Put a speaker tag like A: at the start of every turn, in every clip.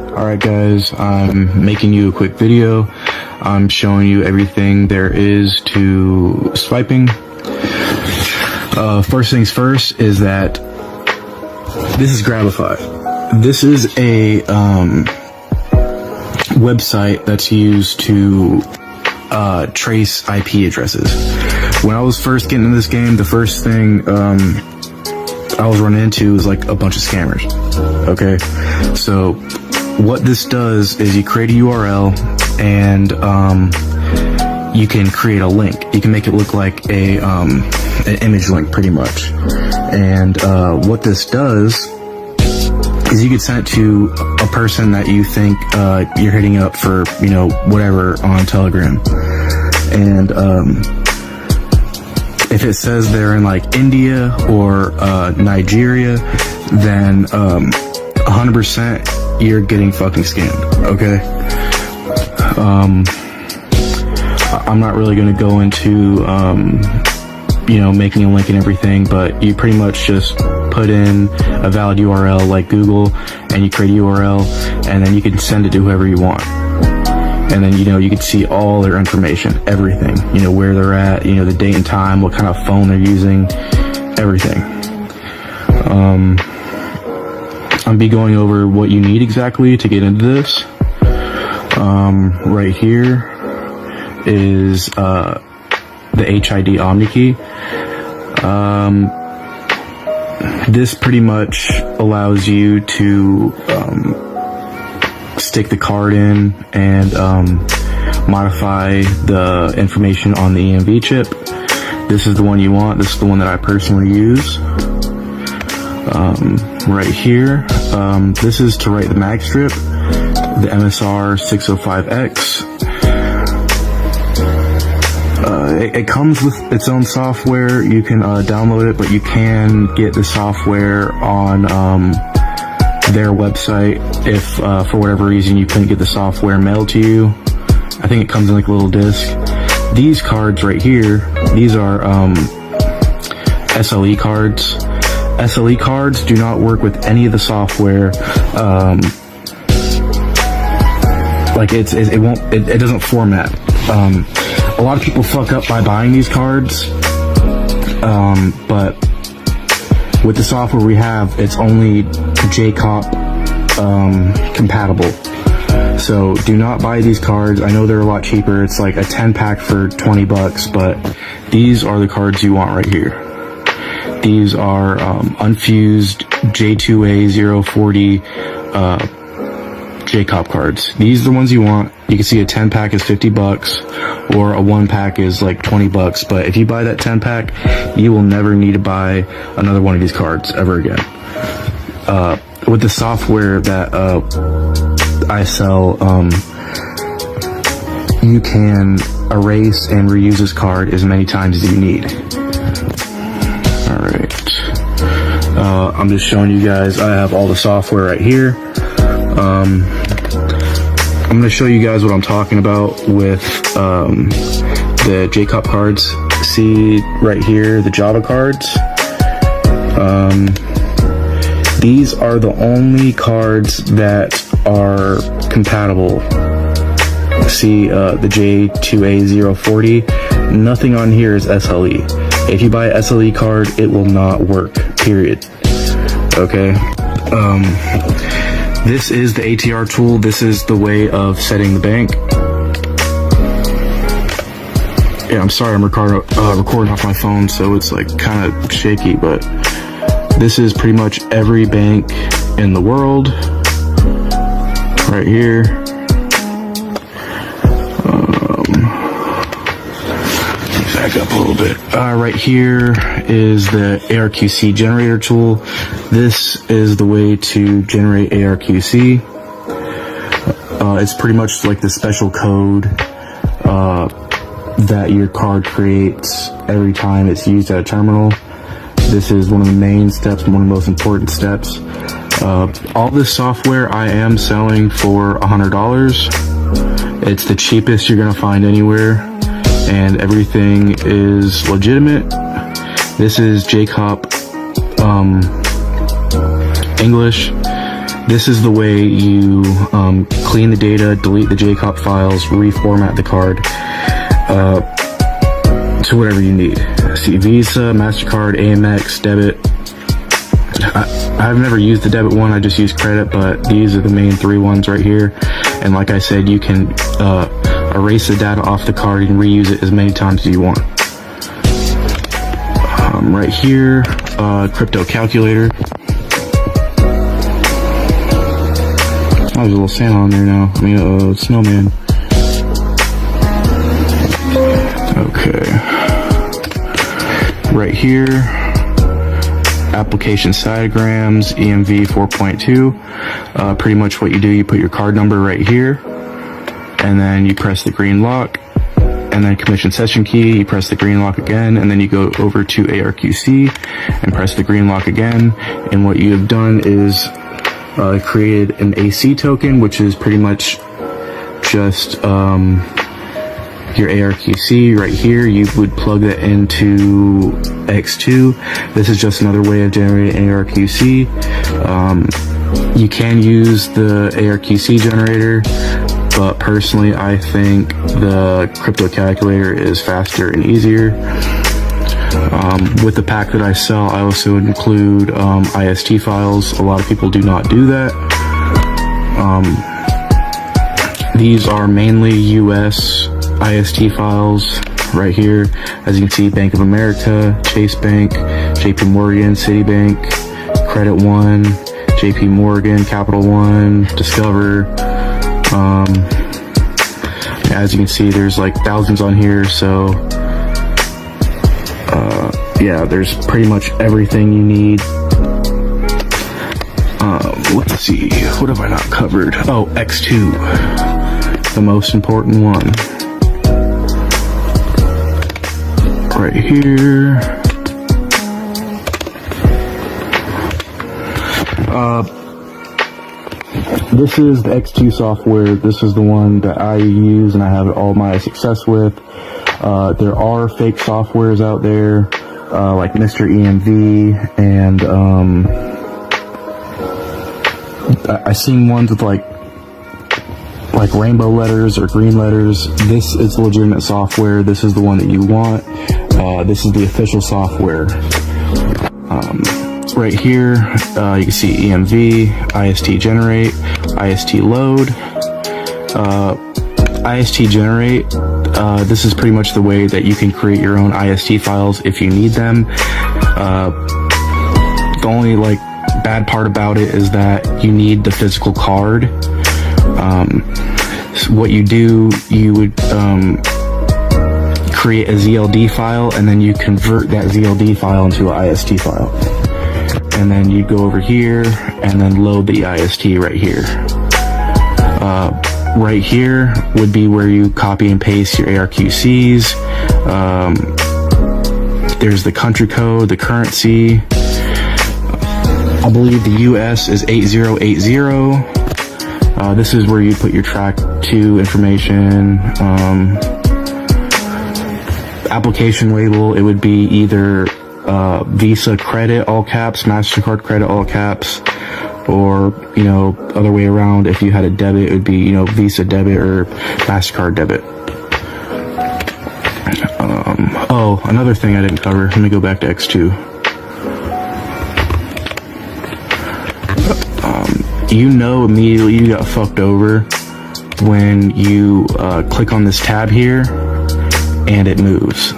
A: Alright guys, I'm making you a quick video. I'm showing you everything there is to swiping. First things first is that this is Grabify. This is a website that's used to trace IP addresses. When I was first getting into this game, the first thing I was running into was like a bunch of scammers. Okay, so what this does is you create a URL and you can create a link. You can make it look like an image link pretty much. And what this does is you could send it to a person that you think you're hitting up for, you know, whatever on Telegram. And if it says they're in like India or Nigeria, then 100% you're getting fucking scammed, okay? I'm not really gonna go into you know, making a link and everything, but you pretty much just put in a valid URL like Google and you create a URL and then you can send it to whoever you want. And then, you know, you can see all their information, everything, you know, where they're at, you know, the date and time, what kind of phone they're using, everything. I'll be going over what you need exactly to get into this. Right here is the HID OmniKey. This pretty much allows you to stick the card in and modify the information on the EMV chip. This is the one you want. This is the one that I personally use. Right here, this is to write the mag strip, the MSR 605X. It comes with its own software. You can download it, but you can get the software on their website if for whatever reason you couldn't get the software mailed to you. I think it comes in like a little disc. These cards right here, these are SLE cards. SLE cards do not work with any of the software. Like it doesn't format. A lot of people fuck up by buying these cards, but with the software we have, it's only JCOP compatible. So do not buy these cards. I know they're a lot cheaper. It's like a 10-pack for 20 bucks, but these are the cards you want right here. These are unfused J2A040 JCOP cards. These are the ones you want. You can see a 10-pack is 50 bucks or a 1-pack is like 20 bucks. But if you buy that 10-pack, you will never need to buy another one of these cards ever again. With the software that I sell, you can erase and reuse this card as many times as you need. Alright. I'm just showing you guys, I have all the software right here. I'm going to show you guys what I'm talking about with the JCOP cards. See right here, the Java cards. These are the only cards that are compatible. See the J2A040. Nothing on here is SLE. If you buy a SLE card, it will not work, period. Okay. This is the ATR tool. This is the way of setting the bank. Yeah, I'm sorry, I'm recording off my phone, so it's like kind of shaky, but this is pretty much every bank in the world. Right here. Back up a little bit. Right here is the ARQC generator tool. This is the way to generate ARQC. It's pretty much like the special code that your card creates every time it's used at a terminal. This is one of the main steps, one of the most important steps. All this software I am selling for $100. It's the cheapest you're gonna find anywhere, and everything is legitimate. This is JCOP English. this is the way you clean the data, delete the JCOP files, reformat the card to whatever you need. See, Visa, MasterCard, Amex, debit. I've never used the debit one, I just use credit, but these are the main 3 ones right here. And like I said, you can erase the data off the card and reuse it as many times as you want. Right here, crypto calculator. Oh, there's a little Santa on there now. I mean, snowman. Okay. Right here, application diagrams, EMV 4.2. Pretty much what you do, you put your card number right here, and then you press the green lock, and then commission session key, you press the green lock again, and then you go over to ARQC and press the green lock again. And what you have done is created an AC token, which is pretty much just your ARQC right here. You would plug that into X2. This is just another way of generating ARQC. You can use the ARQC generator, but personally I think the crypto calculator is faster and easier. With the pack that I sell, I also include IST files. A lot of people do not do that. These are mainly US IST files right here. As you can see, Bank of America, Chase Bank, JP Morgan, Citibank, Credit One, JP Morgan, Capital One, Discover. As you can see, there's like thousands on here, so yeah, there's pretty much everything you need. Let's see, what have I not covered? Oh, X2, the most important one. Right here. This is the X2 software. This is the one that I use and I have all my success with. There are fake softwares out there, like Mr. EMV, and I've seen ones with like rainbow letters or green letters. This is legitimate software. This is the one that you want. This is the official software. Right here, you can see EMV, IST generate, IST load. IST generate, this is pretty much the way that you can create your own IST files if you need them. The only like bad part about it is that you need the physical card. So what you do, you would create a ZLD file, and then you convert that ZLD file into an IST file. And then you go over here and then load the IST right here. Right here would be where you copy and paste your ARQCs. There's the country code, the currency. I believe the US is 8080. This is where you put your track to information. Application label, it would be either Visa credit, all caps, MasterCard credit, all caps, or, you know, other way around. If you had a debit, it would be, you know, Visa debit or MasterCard debit. Oh, another thing I didn't cover. Let me go back to X2. You know immediately you got fucked over when you click on this tab here and it moves.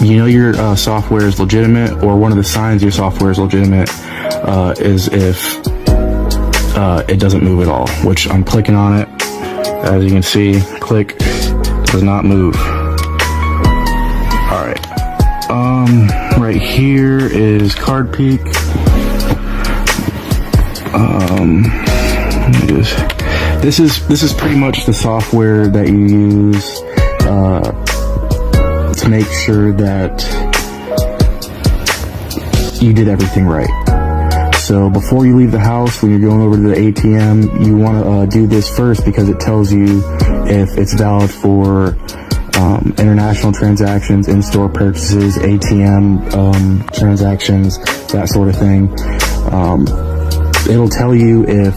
A: You know your software is legitimate, or one of the signs your software is legitimate is if it doesn't move at all, which I'm clicking on it. As you can see, click, does not move. Alright. Right here is Card Peek. This is pretty much the software that you use to make sure that you did everything right. So before you leave the house, when you're going over to the ATM, you want to do this first, because it tells you if it's valid for international transactions, in-store purchases, ATM transactions, that sort of thing. it'll tell you if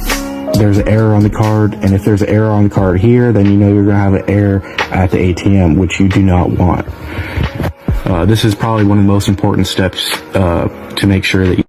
A: there's an error on the card, and if there's an error on the card here, then you know you're going to have an error at the ATM, which you do not want. This is probably one of the most important steps to make sure that